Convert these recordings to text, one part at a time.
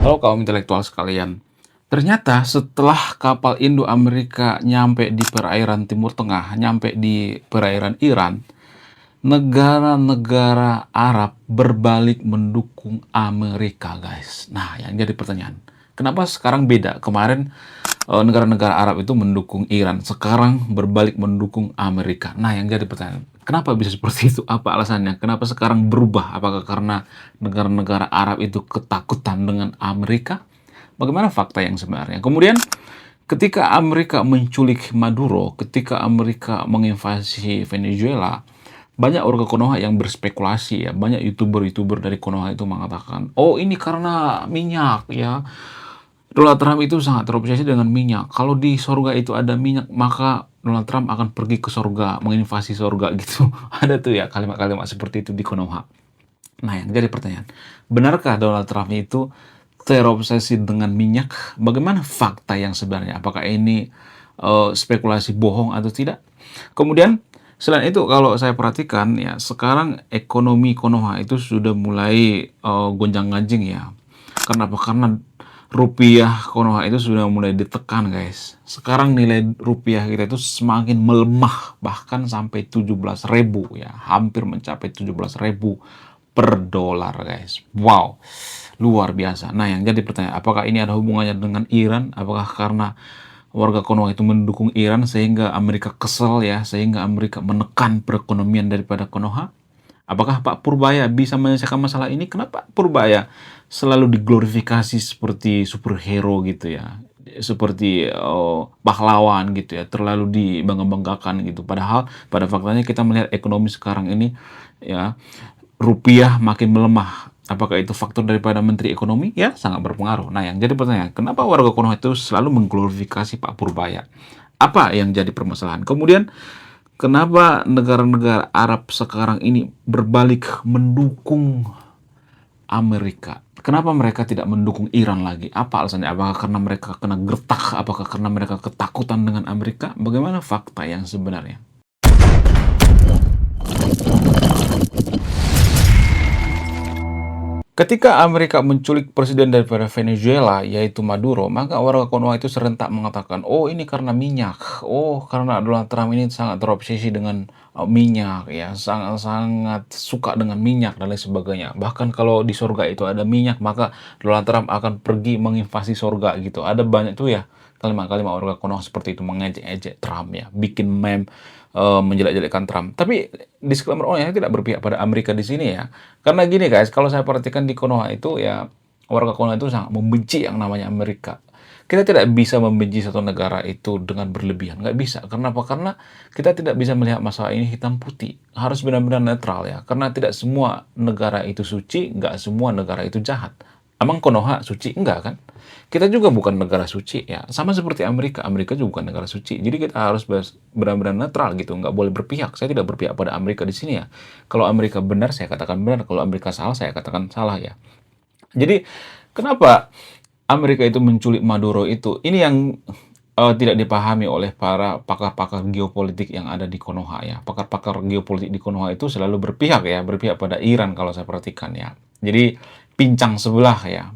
Halo kaum intelektual sekalian. Ternyata setelah kapal Indo-Amerika nyampe di perairan Timur Tengah, nyampe di perairan Iran, negara-negara Arab berbalik mendukung Amerika, guys. Nah, yang jadi pertanyaan, kenapa sekarang beda? Kemarin negara-negara Arab itu mendukung Iran, sekarang berbalik mendukung Amerika. Nah, yang jadi pertanyaan, kenapa bisa seperti itu? Apa alasannya? Kenapa sekarang berubah? Apakah karena negara-negara Arab itu ketakutan dengan Amerika? Bagaimana fakta yang sebenarnya? Kemudian, ketika Amerika menculik Maduro, ketika Amerika menginvasi Venezuela, banyak warga Konoha yang berspekulasi ya, banyak youtuber-youtuber dari Konoha itu mengatakan, oh ini karena minyak ya, Donald Trump itu sangat terobsesi dengan minyak. Kalau di sorga itu ada minyak, maka Donald Trump akan pergi ke sorga, menginvasi sorga gitu. Ada tuh ya kalimat-kalimat seperti itu di Konoha. Nah, yang jadi pertanyaan, benarkah Donald Trump itu terobsesi dengan minyak? Bagaimana fakta yang sebenarnya? Apakah ini spekulasi bohong atau tidak? Kemudian, selain itu kalau saya perhatikan ya, sekarang ekonomi Konoha itu sudah mulai gonjang-ganjing ya. Kenapa? Karena rupiah Konoha itu sudah mulai ditekan, guys. Sekarang nilai rupiah kita itu semakin melemah, bahkan sampai 17.000 ya, hampir mencapai 17.000 per dolar, guys. Wow, luar biasa. Nah, yang jadi pertanyaan, apakah ini ada hubungannya dengan Iran? Apakah karena warga Konoha itu mendukung Iran sehingga Amerika kesel ya, sehingga Amerika menekan perekonomian daripada Konoha? Apakah Pak Purbaya bisa menyelesaikan masalah ini? Kenapa Purbaya selalu diglorifikasi seperti superhero gitu ya? Seperti pahlawan gitu ya, terlalu dibangga-banggakan gitu. Padahal pada faktanya kita melihat ekonomi sekarang ini ya, rupiah makin melemah. Apakah itu faktor daripada Menteri Ekonomi? Ya, sangat berpengaruh. Nah, yang jadi pertanyaan, kenapa warga Konoha itu selalu mengglorifikasi Pak Purbaya? Apa yang jadi permasalahan? Kemudian, kenapa negara-negara Arab sekarang ini berbalik mendukung Amerika? Kenapa mereka tidak mendukung Iran lagi? Apa alasannya? Apakah karena mereka kena gertak? Apakah karena mereka ketakutan dengan Amerika? Bagaimana fakta yang sebenarnya? Ketika Amerika menculik presiden daripada Venezuela, yaitu Maduro, maka warga Konoha itu serentak mengatakan, oh ini karena minyak, oh karena Donald Trump ini sangat terobsesi dengan minyak, ya sangat-sangat suka dengan minyak dan lain sebagainya. Bahkan kalau di surga itu ada minyak, maka Donald Trump akan pergi menginvasi surga gitu. Ada banyak tuh ya kalimat-kalimat warga Konoha seperti itu mengejek-ejek Trump ya, bikin meme menjelek-jelekkan Trump. Tapi disclaimer saya tidak berpihak pada Amerika di sini ya. Karena gini guys, kalau saya perhatikan di Konoha itu ya, warga Konoha itu sangat membenci yang namanya Amerika. Kita tidak bisa membenci satu negara itu dengan berlebihan, nggak bisa. Kenapa? Karena kita tidak bisa melihat masalah ini hitam putih. Harus benar-benar netral ya. Karena tidak semua negara itu suci, nggak semua negara itu jahat. Emang Konoha suci? Enggak kan? Kita juga bukan negara suci ya. Sama seperti Amerika. Amerika juga bukan negara suci. Jadi kita harus benar-benar netral gitu. Nggak boleh berpihak. Saya tidak berpihak pada Amerika di sini ya. Kalau Amerika benar, saya katakan benar. Kalau Amerika salah, saya katakan salah ya. Jadi kenapa Amerika itu menculik Maduro itu? Ini yang tidak dipahami oleh para pakar-pakar geopolitik yang ada di Konoha ya. Pakar-pakar geopolitik di Konoha itu selalu berpihak ya, berpihak pada Iran kalau saya perhatikan ya. Jadi pincang sebelah ya,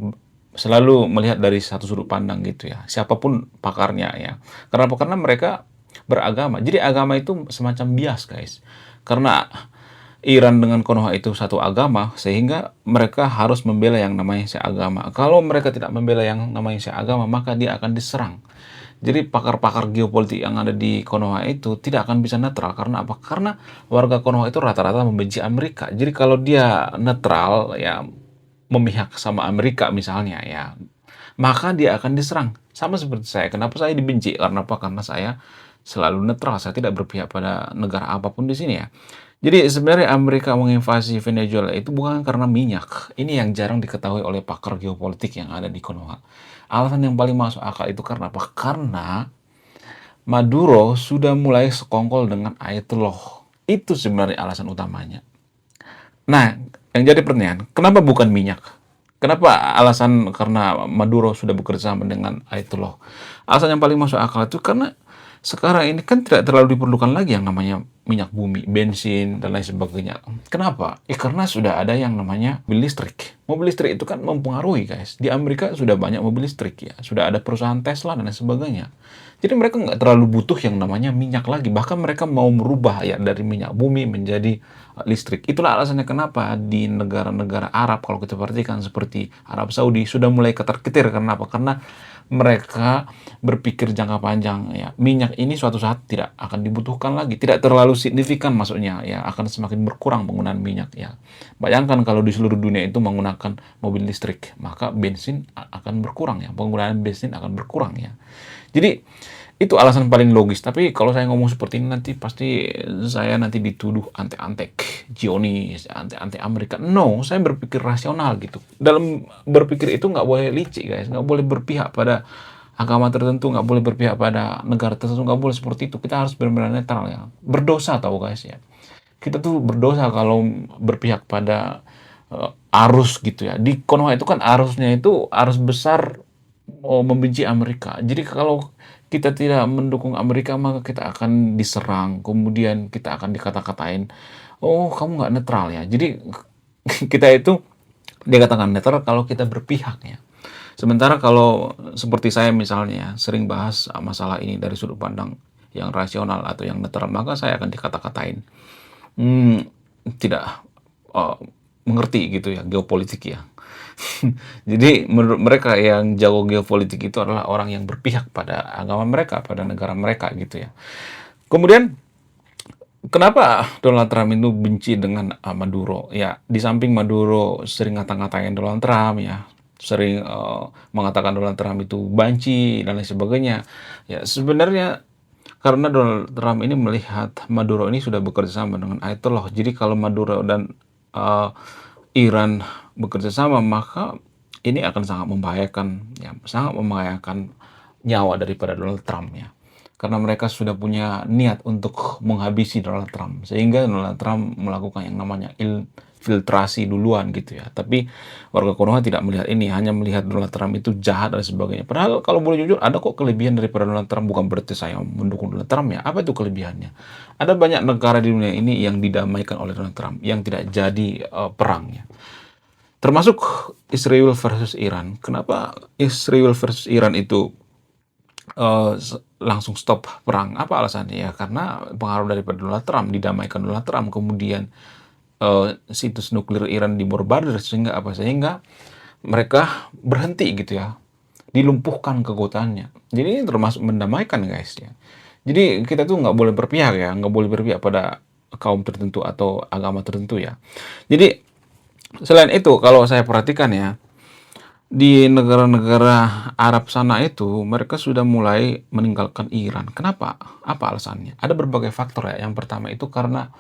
selalu melihat dari satu sudut pandang gitu ya. Siapapun pakarnya ya. Kenapa? Karena mereka beragama. Jadi agama itu semacam bias guys. Karena Iran dengan Konoha itu satu agama, sehingga mereka harus membela yang namanya seagama. Kalau mereka tidak membela yang namanya seagama, maka dia akan diserang. Jadi pakar-pakar geopolitik yang ada di Konoha itu tidak akan bisa netral. Karena apa? Karena warga Konoha itu rata-rata membenci Amerika. Jadi kalau dia netral, ya memihak sama Amerika misalnya, ya maka dia akan diserang. Sama seperti saya. Kenapa saya dibenci? Karena apa? Karena saya selalu netral. Saya tidak berpihak pada negara apapun di sini ya. Jadi sebenarnya Amerika menginvasi Venezuela itu bukan karena minyak. Ini yang jarang diketahui oleh pakar geopolitik yang ada di Konoha. Alasan yang paling masuk akal itu karena apa? Karena Maduro sudah mulai sekongkol dengan Ayatollah. Itu sebenarnya alasan utamanya. Nah, yang jadi pertanyaan, kenapa bukan minyak? Kenapa alasan karena Maduro sudah bekerja sama dengan Ayatollah? Alasan yang paling masuk akal itu karena Sekarang ini kan tidak terlalu diperlukan lagi yang namanya minyak bumi, bensin, dan lain sebagainya. Kenapa? Karena sudah ada yang namanya mobil listrik. Mobil listrik itu kan mempengaruhi, guys. Di Amerika sudah banyak mobil listrik ya. Sudah ada perusahaan Tesla dan lain sebagainya. Jadi mereka nggak terlalu butuh yang namanya minyak lagi. Bahkan mereka mau merubah ya dari minyak bumi menjadi listrik. Itulah alasannya kenapa di negara-negara Arab, kalau kita perhatikan seperti Arab Saudi, sudah mulai ketar-ketir. Kenapa? Karena mereka berpikir jangka panjang ya. Minyak ini suatu saat tidak akan dibutuhkan lagi, tidak terlalu signifikan maksudnya ya, akan semakin berkurang penggunaan minyak ya. Bayangkan kalau di seluruh dunia itu menggunakan mobil listrik, maka bensin akan berkurang ya, penggunaan bensin akan berkurang ya. Jadi itu alasan paling logis. Tapi kalau saya ngomong seperti ini nanti pasti saya nanti dituduh antek-antek, Zionis, antek-antek Amerika. No, saya berpikir rasional gitu. Dalam berpikir itu nggak boleh licik, guys. Nggak boleh berpihak pada agama tertentu, nggak boleh berpihak pada negara tertentu, nggak boleh seperti itu. Kita harus benar-benar netral ya. Berdosa tahu, guys ya. Kita tuh berdosa kalau berpihak pada arus gitu ya. Di Konoha itu kan arusnya itu arus besar, membenci Amerika. Jadi kalau kita tidak mendukung Amerika, maka kita akan diserang, kemudian kita akan dikata-katain, oh kamu nggak netral ya. Jadi kita itu dikatakan netral kalau kita berpihak ya. Sementara kalau seperti saya misalnya sering bahas masalah ini dari sudut pandang yang rasional atau yang netral, maka saya akan dikata-katain tidak uh, mengerti gitu ya geopolitik ya. Jadi menurut mereka yang jago geopolitik itu adalah orang yang berpihak pada agama mereka, pada negara mereka gitu ya. Kemudian kenapa Donald Trump itu benci dengan Maduro? Ya, di samping Maduro sering ngata-ngatain Donald Trump ya, sering mengatakan Donald Trump itu banci dan lain sebagainya. Ya, sebenarnya karena Donald Trump ini melihat Maduro ini sudah bekerja sama dengan Ayatollah. Jadi kalau Maduro dan Iran bekerja sama, maka ini akan sangat membahayakan, ya, sangat membahayakan nyawa daripada Donald Trump ya. Karena mereka sudah punya niat untuk menghabisi Donald Trump, sehingga Donald Trump melakukan yang namanya infiltrasi duluan gitu ya. Tapi warga Konoha tidak melihat ini, hanya melihat Donald Trump itu jahat dan sebagainya. Padahal kalau boleh jujur, ada kok kelebihan daripada Donald Trump. Bukan berarti saya mendukung Donald Trump ya. Apa itu kelebihannya? Ada banyak negara di dunia ini yang didamaikan oleh Donald Trump, yang tidak jadi perang ya. Termasuk Israel versus Iran. Kenapa Israel versus Iran itu langsung stop perang? Apa alasannya? Ya karena pengaruh daripada Donald Trump, didamaikan Donald Trump, kemudian situs nuklir Iran dibombardir, sehingga apa? Sehingga mereka berhenti gitu ya, dilumpuhkan kekuatannya. Jadi ini termasuk mendamaikan, guys ya. Jadi kita tuh nggak boleh berpihak ya, nggak boleh berpihak pada kaum tertentu atau agama tertentu ya. Jadi selain itu, kalau saya perhatikan ya, di negara-negara Arab sana itu mereka sudah mulai meninggalkan Iran. Kenapa? Apa alasannya? Ada berbagai faktor ya. Yang pertama itu karena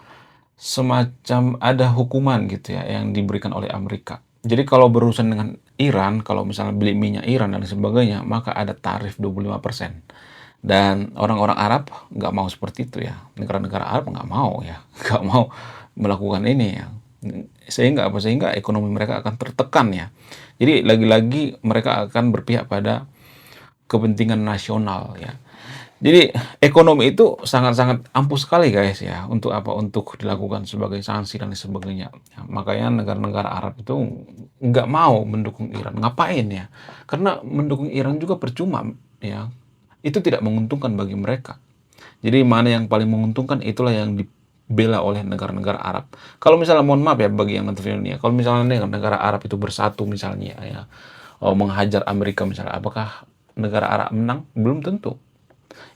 semacam ada hukuman gitu ya yang diberikan oleh Amerika. Jadi kalau berurusan dengan Iran, kalau misalnya beli minyak Iran dan sebagainya, maka ada tarif 25%. Dan orang-orang Arab nggak mau seperti itu ya. Negara-negara Arab nggak mau ya, nggak mau melakukan ini ya. Sehingga apa? Sehingga ekonomi mereka akan tertekan ya. Jadi lagi-lagi mereka akan berpihak pada kepentingan nasional ya. Jadi ekonomi itu sangat-sangat ampuh sekali, guys ya. Untuk apa? Untuk dilakukan sebagai sanksi dan sebagainya. Ya, makanya negara-negara Arab itu nggak mau mendukung Iran. Ngapain ya? Karena mendukung Iran juga percuma ya. Itu tidak menguntungkan bagi mereka. Jadi mana yang paling menguntungkan itulah yang dibela oleh negara-negara Arab. Kalau misalnya mohon maaf ya bagi yang nonton video ini ya, kalau misalnya negara Arab itu bersatu misalnya ya, menghajar Amerika misalnya, apakah negara Arab menang? Belum tentu.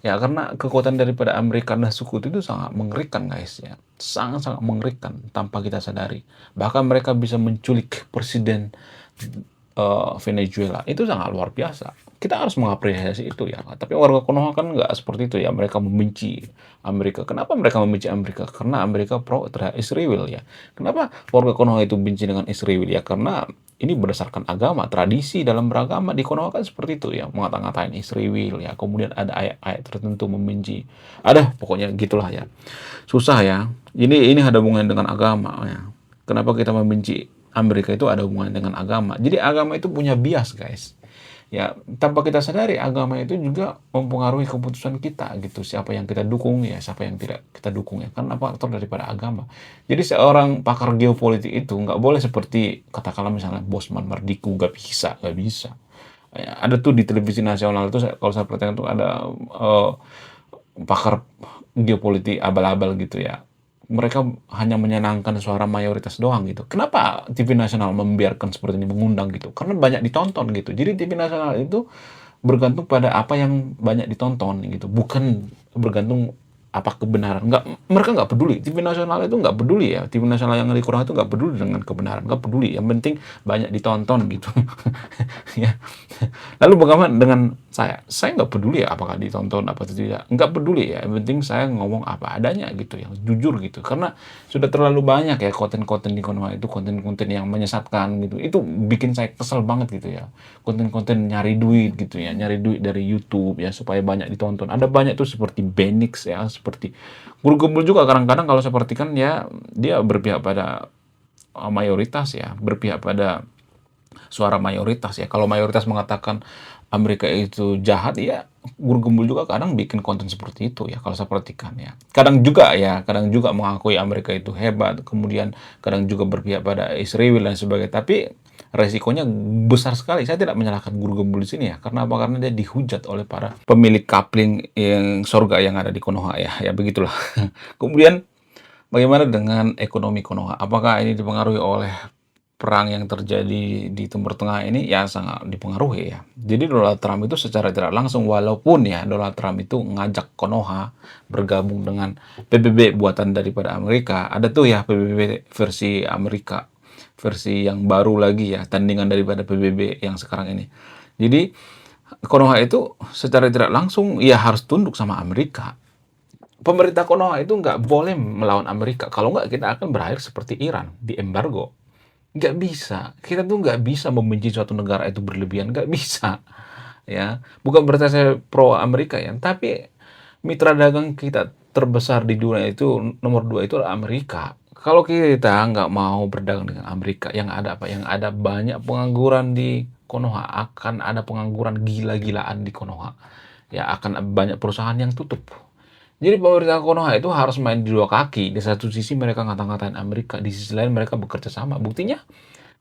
Ya karena kekuatan daripada Amerika dan Sekutu itu sangat mengerikan, guys ya. Sangat-sangat mengerikan tanpa kita sadari. Bahkan mereka bisa menculik presiden Venezuela. Itu sangat luar biasa. Kita harus mengapresiasi itu ya. Tapi warga Konoha kan nggak seperti itu ya. Mereka membenci Amerika. Kenapa mereka membenci Amerika? Karena Amerika pro terhadap Israel ya. Kenapa warga Konoha itu benci dengan Israel ya? Karena ini berdasarkan agama, tradisi dalam beragama di Konoha kan seperti itu ya. Mengata-ngatain Israel ya. Kemudian ada ayat-ayat tertentu membenci. Ada pokoknya gitulah ya. Susah ya. Ini ada hubungannya dengan agama ya. Kenapa kita membenci Amerika itu ada hubungannya dengan agama. Jadi agama itu punya bias, guys. Ya, tanpa kita sadari agama itu juga mempengaruhi keputusan kita gitu, siapa yang kita dukung ya, siapa yang tidak kita dukung ya, karena faktor daripada agama. Jadi seorang pakar geopolitik itu nggak boleh seperti katakanlah misalnya Bosman Mardiku, nggak bisa. Ya, ada tuh di televisi nasional itu kalau saya perhatikan tuh ada pakar geopolitik abal-abal gitu ya. Mereka hanya menyenangkan suara mayoritas doang gitu. Kenapa TV nasional membiarkan seperti ini, mengundang gitu? Karena banyak ditonton gitu. Jadi TV nasional itu bergantung pada apa yang banyak ditonton gitu, bukan bergantung apa kebenaran. Nggak, mereka nggak peduli. TV nasional itu nggak peduli ya. TV nasional yang lebih kurang itu nggak peduli dengan kebenaran, nggak peduli. Yang penting banyak ditonton gitu. Ya. Lalu bagaimana dengan saya? Saya nggak peduli ya apakah ditonton apa tidak. Nggak peduli ya. Yang penting saya ngomong apa adanya gitu, yang jujur gitu. Karena sudah terlalu banyak ya konten-konten di Konoha itu, konten-konten yang menyesatkan gitu. Itu bikin saya kesel banget gitu ya. Konten-konten nyari duit gitu ya, nyari duit dari YouTube ya supaya banyak ditonton. Ada banyak tuh seperti Benix ya, seperti Guru Gembul juga kadang-kadang kalau saya perhatikan ya dia berpihak pada mayoritas ya, berpihak pada suara mayoritas ya. Kalau mayoritas mengatakan Amerika itu jahat ya, Guru Gembul juga kadang bikin konten seperti itu ya kalau saya perhatikan ya. Kadang juga mengakui Amerika itu hebat, kemudian kadang juga berpihak pada Israel dan sebagainya. Tapi resikonya besar sekali. Saya tidak menyalahkan Guru Gembul di sini ya. Karena apa? Karena dia dihujat oleh para pemilik kapling yang sorga yang ada di Konoha ya. Ya begitulah. Kemudian bagaimana dengan ekonomi Konoha? Apakah ini dipengaruhi oleh perang yang terjadi di Timur Tengah ini? Ya sangat dipengaruhi ya. Jadi Donald Trump itu secara tidak langsung, walaupun ya Donald Trump itu ngajak Konoha bergabung dengan PBB buatan daripada Amerika. Ada tuh ya PBB versi Amerika, versi yang baru lagi ya, tandingan daripada PBB yang sekarang ini. Jadi Konoha itu secara tidak langsung ya harus tunduk sama Amerika. Pemerintah Konoha itu nggak boleh melawan Amerika. Kalau nggak kita akan berakhir seperti Iran, di embargo. Nggak bisa. Kita tuh nggak bisa membenci suatu negara itu berlebihan. Nggak bisa. Ya, bukan berarti saya pro Amerika ya, tapi mitra dagang kita terbesar di dunia itu nomor dua itu adalah Amerika. Kalau kita nggak mau berdagang dengan Amerika, yang ada apa? Yang ada banyak pengangguran di Konoha, akan ada pengangguran gila-gilaan di Konoha. Ya, akan banyak perusahaan yang tutup. Jadi pemerintah Konoha itu harus main di dua kaki. Di satu sisi mereka ngata-ngatain Amerika, di sisi lain mereka bekerja sama. Buktinya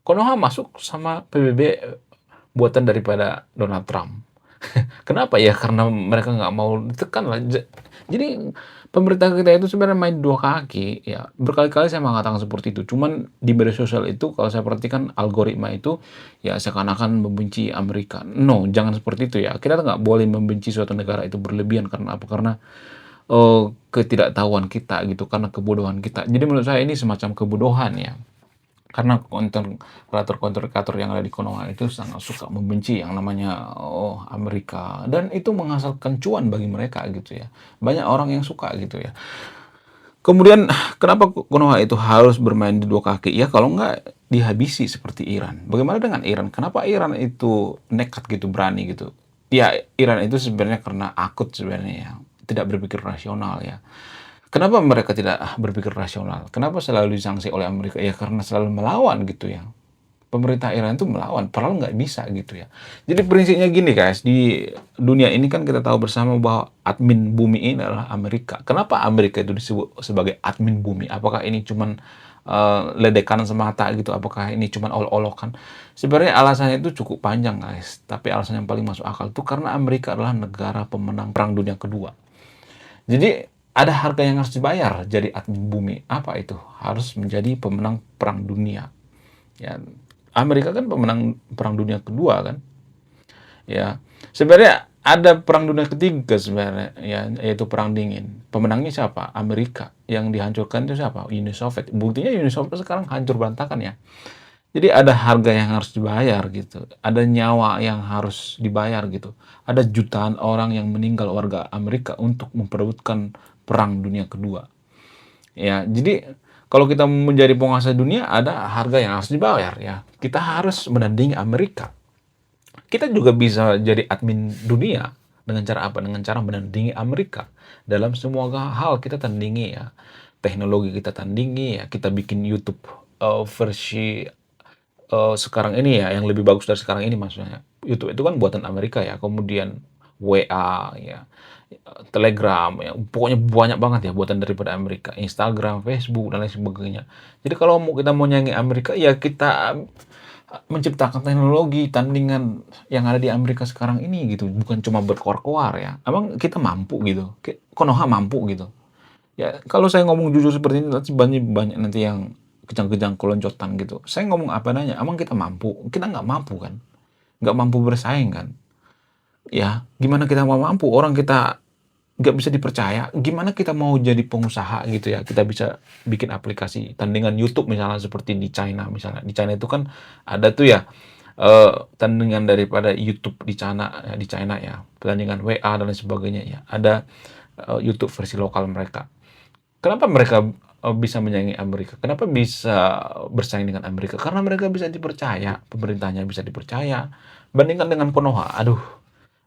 Konoha masuk sama PBB buatan daripada Donald Trump. Kenapa ya? Karena mereka nggak mau ditekan lah. Jadi pemerintah kita itu sebenarnya main dua kaki. Ya berkali-kali saya mengatakan seperti itu. Cuman di media sosial itu kalau saya perhatikan algoritma itu ya seakan-akan membenci Amerika. No, jangan seperti itu ya. Kita nggak boleh membenci suatu negara itu berlebihan karena apa? Karena ketidaktahuan kita gitu, karena kebodohan kita. Jadi menurut saya ini semacam kebodohan ya. Karena konten kreator-kreator yang ada di Konoha itu sangat suka membenci yang namanya Amerika, dan itu menghasilkan cuan bagi mereka gitu ya. Banyak orang yang suka gitu ya. Kemudian kenapa Konoha itu harus bermain di dua kaki? Ya kalau nggak dihabisi seperti Iran. Bagaimana dengan Iran? Kenapa Iran itu nekat gitu, berani gitu? Ya Iran itu sebenarnya karena akut sebenarnya ya. Tidak berpikir rasional ya. Kenapa mereka tidak berpikir rasional? Kenapa selalu disangsi oleh Amerika? Ya karena selalu melawan gitu ya. Pemerintah Iran itu melawan, padahal nggak bisa gitu ya. Jadi prinsipnya gini guys, di dunia ini kan kita tahu bersama bahwa admin bumi ini adalah Amerika. Kenapa Amerika itu disebut sebagai admin bumi? Apakah ini cuman ledekan semata gitu? Apakah ini cuman olok-olokan? Sebenarnya alasannya itu cukup panjang guys. Tapi alasan yang paling masuk akal itu karena Amerika adalah negara pemenang Perang Dunia Kedua. Jadi ada harga yang harus dibayar jadi admin bumi. Apa itu? Harus menjadi pemenang Perang Dunia. Ya, Amerika kan pemenang Perang Dunia Kedua kan. Ya, sebenarnya ada Perang Dunia Ketiga sebenarnya, ya, yaitu Perang Dingin. Pemenangnya siapa? Amerika. Yang dihancurkan itu siapa? Uni Soviet. Buktinya Uni Soviet sekarang hancur berantakan ya. Jadi ada harga yang harus dibayar gitu. Ada nyawa yang harus dibayar gitu. Ada jutaan orang yang meninggal warga Amerika untuk memperebutkan Perang Dunia Kedua. Ya, jadi kalau kita menjadi penguasa dunia ada harga yang harus dibayar ya. Kita harus menandingi Amerika. Kita juga bisa jadi admin dunia dengan cara apa? Dengan cara menandingi Amerika. Dalam semua hal kita tandingi ya. Teknologi kita tandingi ya. Kita bikin YouTube versi sekarang ini ya, yang lebih bagus dari sekarang ini maksudnya. YouTube itu kan buatan Amerika ya, kemudian WA ya, Telegram ya, pokoknya banyak banget ya buatan daripada Amerika, Instagram, Facebook, dan lain sebagainya. Jadi kalau kita mau nyanyi Amerika, ya kita menciptakan teknologi tandingan yang ada di Amerika sekarang ini gitu, bukan cuma berkoar-koar ya. Emang kita mampu gitu, Konoha mampu gitu. Ya, kalau saya ngomong jujur seperti ini nanti banyak banyak nanti yang kejang-kejang keloncotan gitu. Saya ngomong apa adanya, emang kita mampu? Kita nggak mampu kan? Nggak mampu bersaing kan? Ya, gimana kita mau mampu? Orang kita nggak bisa dipercaya, gimana kita mau jadi pengusaha gitu ya? Kita bisa bikin aplikasi tandingan YouTube misalnya seperti di China misalnya. Di China itu kan ada tuh ya tandingan daripada YouTube di China ya, tandingan WA dan lain sebagainya ya. Ada YouTube versi lokal mereka. Kenapa mereka bisa menyaingi Amerika? Kenapa bisa bersaing dengan Amerika? Karena mereka bisa dipercaya, pemerintahnya bisa dipercaya. Bandingkan dengan Konoha, aduh,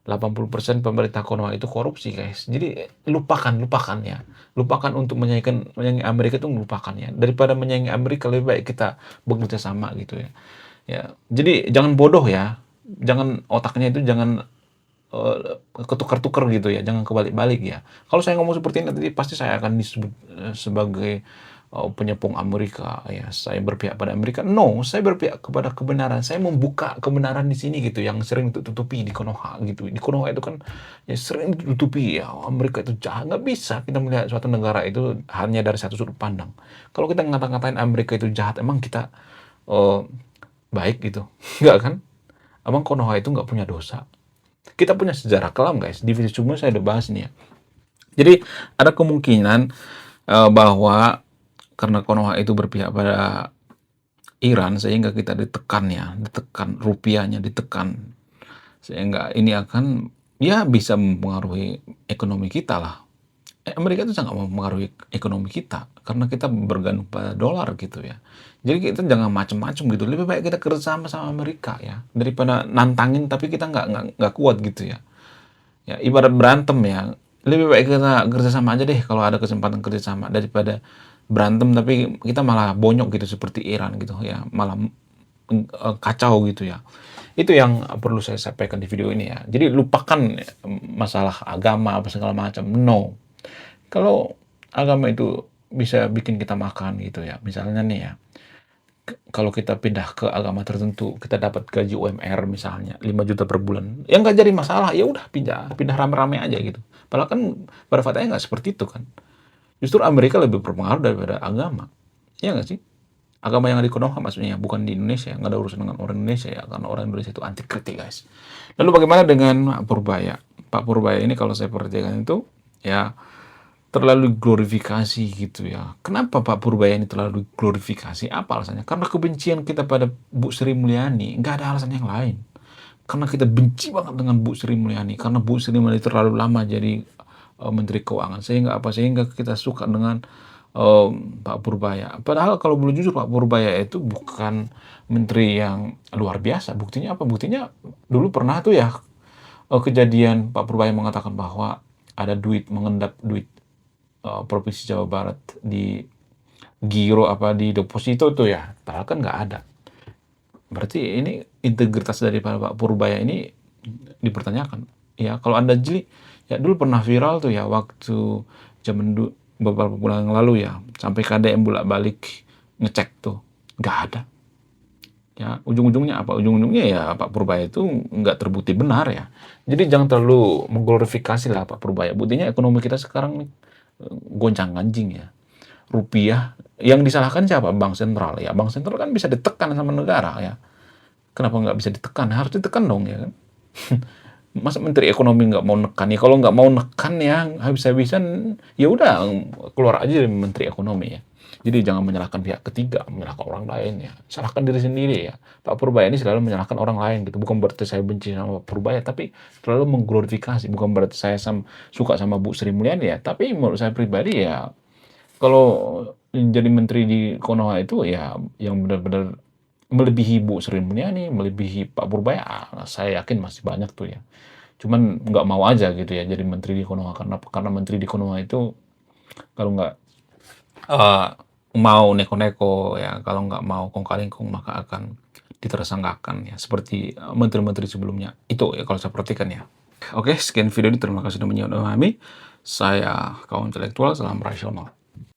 80% pemerintah Konoha itu korupsi, guys. Jadi lupakan, lupakan ya. Lupakan untuk menyaingi Amerika itu lupakan ya. Daripada menyaingi Amerika lebih baik kita bekerja sama gitu ya. Ya, jadi jangan bodoh ya. Jangan otaknya itu jangan ketukar-tukar gitu ya, jangan kebalik-balik ya. Kalau saya ngomong seperti ini nanti pasti saya akan disebut sebagai penyepung Amerika ya. Saya berpihak pada Amerika. No, saya berpihak kepada kebenaran. Saya membuka kebenaran di sini gitu yang sering ditutupi di Konoha gitu. Di Konoha itu kan ya sering ditutupi ya. Amerika itu jahat. Nggak bisa kita melihat suatu negara itu hanya dari satu sudut pandang. Kalau kita ngata-ngatain Amerika itu jahat, emang kita eh, baik gitu? Nggak kan? Emang Konoha itu nggak punya dosa? Kita punya sejarah kelam, guys. Di video sebelumnya saya udah bahas nih ya. Jadi ada kemungkinan bahwa karena Konoha itu berpihak pada Iran sehingga kita ditekan ya, ditekan rupiahnya ditekan sehingga ini akan ya bisa mempengaruhi ekonomi kita lah. Amerika itu sangat mempengaruhi ekonomi kita karena kita bergantung pada dolar gitu ya. Jadi kita jangan macem-macem gitu. Lebih baik kita kerjasama sama Amerika ya daripada nantangin tapi kita nggak kuat gitu ya. Ya, ibarat berantem ya. Lebih baik kita kerjasama aja deh kalau ada kesempatan kerjasama daripada berantem tapi kita malah bonyok gitu seperti Iran gitu ya. Malah kacau gitu ya. Itu yang perlu saya sampaikan di video ini ya. Jadi lupakan masalah agama apa segala macam. No. Kalau agama itu bisa bikin kita makan gitu ya. Misalnya nih ya, kalau kita pindah ke agama tertentu, kita dapat gaji UMR misalnya 5 juta per bulan, yang nggak jadi masalah, ya udah pindah rame-rame aja gitu. Padahal kan pada faktanya nggak seperti itu kan. Justru Amerika lebih berpengaruh daripada agama. Iya nggak sih? Agama yang ada di Konoha maksudnya, bukan di Indonesia. Nggak ada urusan dengan orang Indonesia ya, karena orang Indonesia itu anti kritik, guys. Lalu bagaimana dengan Pak Purbaya? Pak Purbaya ini kalau saya perhatikan itu, ya terlalu glorifikasi gitu ya. Kenapa Pak Purbaya ini terlalu glorifikasi? Apa alasannya? Karena kebencian kita pada Bu Sri Mulyani, nggak ada alasan yang lain. Karena kita benci banget dengan Bu Sri Mulyani, karena Bu Sri Mulyani terlalu lama jadi Menteri Keuangan, sehingga apa? Sehingga kita suka dengan Pak Purbaya. Padahal kalau boleh jujur Pak Purbaya itu bukan menteri yang luar biasa. Buktinya apa? Buktinya dulu pernah tuh ya kejadian Pak Purbaya mengatakan bahwa ada duit mengendap duit Provinsi Jawa Barat di giro apa di deposito tuh ya, padahal kan nggak ada. Berarti ini integritas daripada Pak Purbaya ini dipertanyakan. Ya kalau Anda jeli, ya dulu pernah viral tuh ya waktu zaman beberapa bulan yang lalu ya, sampai KDM bolak-balik ngecek tuh, nggak ada. Ya ujung-ujungnya apa? Ujung-ujungnya ya Pak Purbaya itu nggak terbukti benar ya. Jadi jangan terlalu mengglorifikasi lah Pak Purbaya. Buktinya ekonomi kita sekarang nih goncang-ganjing ya. Rupiah yang disalahkan siapa? Bank sentral ya. Bank sentral kan bisa ditekan sama negara ya. Kenapa nggak bisa ditekan? Harus ditekan dong ya kan. Masa Menteri Ekonomi nggak mau nekan ya? Kalau nggak mau nekan ya habis-habisan ya udah keluar aja dari Menteri Ekonomi ya. Jadi jangan menyalahkan pihak ketiga, menyalahkan orang lain ya. Salahkan diri sendiri ya. Pak Purbaya ini selalu menyalahkan orang lain gitu. Bukan berarti saya benci sama Pak Purbaya, tapi selalu mengglorifikasi. Bukan berarti saya suka sama Bu Sri Mulyani ya. Tapi menurut saya pribadi ya, kalau jadi menteri di Konoha itu ya yang benar-benar melebihi Bu Sri Mulyani, melebihi Pak Purbaya, saya yakin masih banyak tuh ya. Cuman nggak mau aja gitu ya jadi menteri di Konoha karena menteri di Konoha itu kalau nggak mau neko-neko ya, kalau nggak mau kong kali kong maka akan ditersangkakan ya, seperti, menteri-menteri sebelumnya. Itu ya kalau saya perhatikan ya. Oke, sekian video ini, terima kasih sudah memahami. Saya kaum intelektual, salam rasional.